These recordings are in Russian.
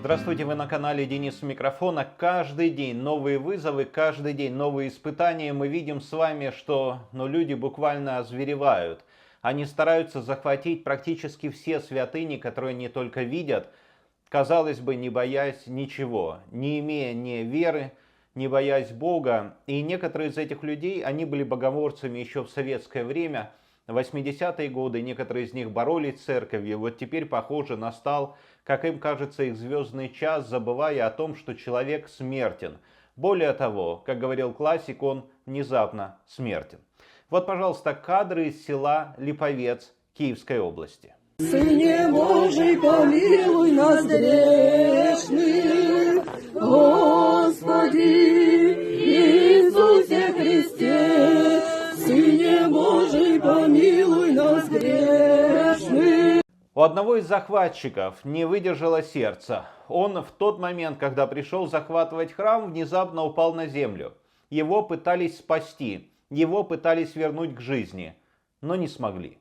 Здравствуйте, вы на канале Денис у микрофона. Каждый день новые вызовы, каждый день новые испытания. Мы видим с вами, что люди буквально озверевают. Они стараются захватить практически все святыни, которые они только видят, казалось бы, не боясь ничего, не имея ни веры, не боясь Бога. И некоторые из этих людей, они были богоморцами еще в советское время, 80-е годы, некоторые из них боролись с церковью. Вот теперь, похоже, настал, как им кажется, их звездный час, забывая о том, что человек смертен. Более того, как говорил классик, он внезапно смертен. Вот, пожалуйста, кадры из села Липовец Киевской области. Сыне Божий, помилуй нас грешных, Господи Иисусе Христе, Сыне Божий, помилуй нас грешных. У одного из захватчиков не выдержало сердце. Он в тот момент, когда пришел захватывать храм, внезапно упал на землю. Его пытались спасти, его пытались вернуть к жизни, но не смогли.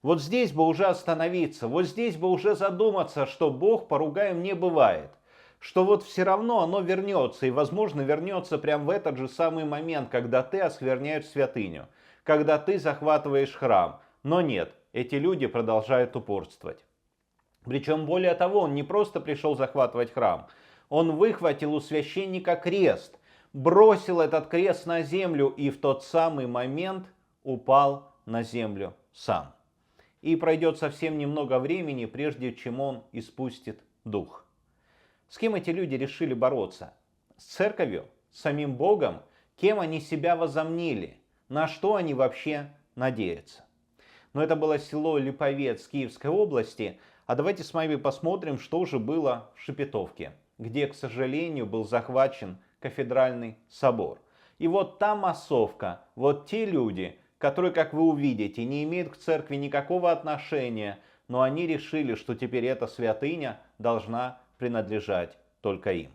Вот здесь бы уже остановиться, вот здесь бы уже задуматься, что Бог поругаем не бывает. Что вот все равно оно вернется, и возможно вернется прямо в этот же самый момент, когда ты оскверняешь святыню, когда ты захватываешь храм. Но нет, эти люди продолжают упорствовать. Причем более того, он не просто пришел захватывать храм, он выхватил у священника крест, бросил этот крест на землю и в тот самый момент упал на землю сам. И пройдет совсем немного времени, прежде чем он испустит дух. С кем эти люди решили бороться? С церковью? С самим Богом? Кем они себя возомнили? На что они вообще надеются? Но это было село Липовец Киевской области. А давайте с вами посмотрим, что же было в Шепетовке, где, к сожалению, был захвачен кафедральный собор. И вот та массовка, вот те люди, которые, как вы увидите, не имеют к церкви никакого отношения, но они решили, что теперь эта святыня должна принадлежать только им.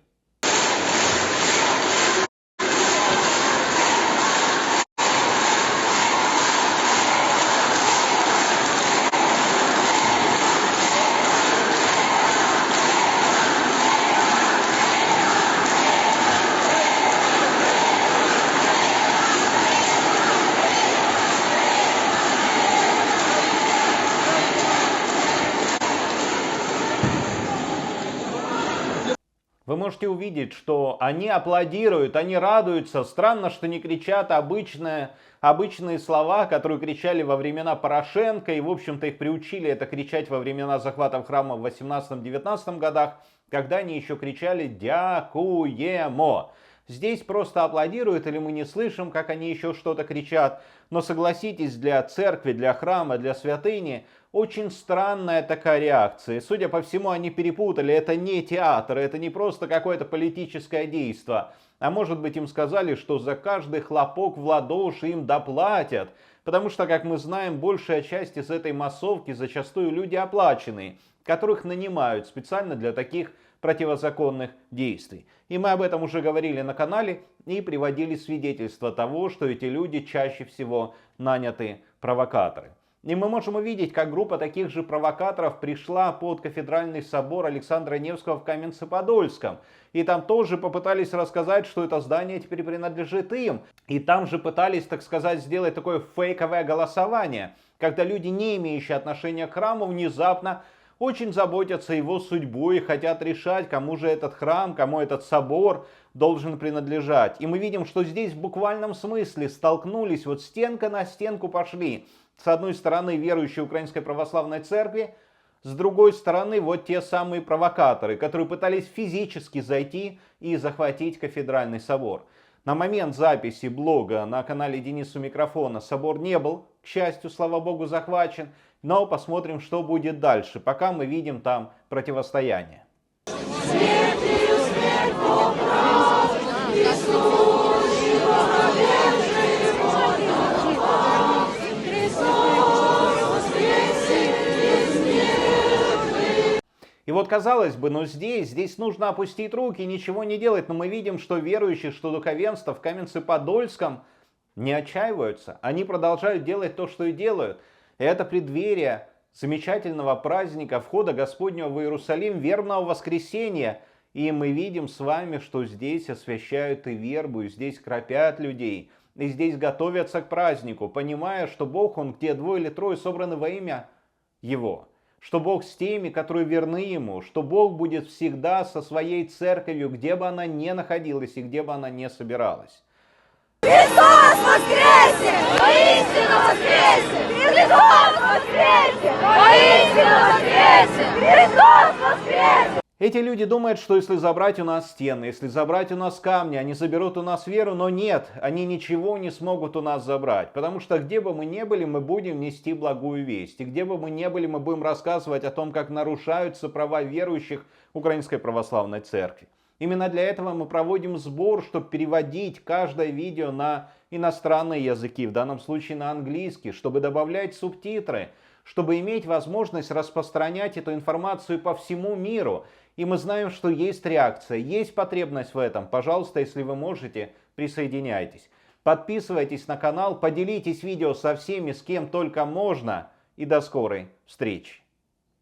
Вы можете увидеть, что они аплодируют, они радуются. Странно, что не кричат обычные слова, которые кричали во времена Порошенко. И, в общем-то, их приучили это кричать во времена захватов храма в 18-19 годах, когда они еще кричали «Дякуемо». Здесь просто аплодируют, или мы не слышим, как они еще что-то кричат. Но согласитесь, для церкви, для храма, для святыни очень странная такая реакция. Судя по всему, они перепутали. Это не театр, это не просто какое-то политическое действие. А может быть, им сказали, что за каждый хлопок в ладоши им доплатят. Потому что, как мы знаем, большая часть из этой массовки зачастую люди оплаченные, которых нанимают специально для таких противозаконных действий. И мы об этом уже говорили на канале и приводили свидетельства того, что эти люди чаще всего наняты провокаторы. И мы можем увидеть, как группа таких же провокаторов пришла под кафедральный собор Александра Невского в Каменце-Подольском. И там тоже попытались рассказать, что это здание теперь принадлежит им. И там же пытались, так сказать, сделать такое фейковое голосование, когда люди, не имеющие отношения к храму, внезапно очень заботятся его судьбой и хотят решать, кому же этот храм, кому этот собор должен принадлежать. И мы видим, что здесь в буквальном смысле столкнулись, вот стенка на стенку пошли. С одной стороны верующие Украинской Православной Церкви, с другой стороны вот те самые провокаторы, которые пытались физически зайти и захватить кафедральный собор. На момент записи блога на канале Денис у микрофона собор не был, к счастью, слава богу, захвачен. Но посмотрим, что будет дальше, пока мы видим там противостояние. И вот казалось бы, но здесь нужно опустить руки, ничего не делать. Но мы видим, что верующие, что духовенство в Каменце-Подольском не отчаиваются. Они продолжают делать то, что и делают. Это преддверие замечательного праздника входа Господнего в Иерусалим, вербного воскресения. И мы видим с вами, что здесь освящают и вербу, и здесь кропят людей, и здесь готовятся к празднику, понимая, что Бог, Он где двое или трое собраны во имя Его. Что Бог с теми, которые верны Ему, что Бог будет всегда со своей церковью, где бы она ни находилась и где бы она ни собиралась. Христос воскресе! Воистину воскресе! Христос воскресе! Воистину воскресе! Христос воскресе! Эти люди думают, что если забрать у нас стены, если забрать у нас камни, они заберут у нас веру, но нет, они ничего не смогут у нас забрать, потому что где бы мы ни были, мы будем нести благую весть, и где бы мы ни были, мы будем рассказывать о том, как нарушаются права верующих Украинской Православной Церкви. Именно для этого мы проводим сбор, чтобы переводить каждое видео на иностранные языки, в данном случае на английский, чтобы добавлять субтитры, чтобы иметь возможность распространять эту информацию по всему миру. И мы знаем, что есть реакция, есть потребность в этом. Пожалуйста, если вы можете, присоединяйтесь. Подписывайтесь на канал, поделитесь видео со всеми, с кем только можно. И до скорой встречи.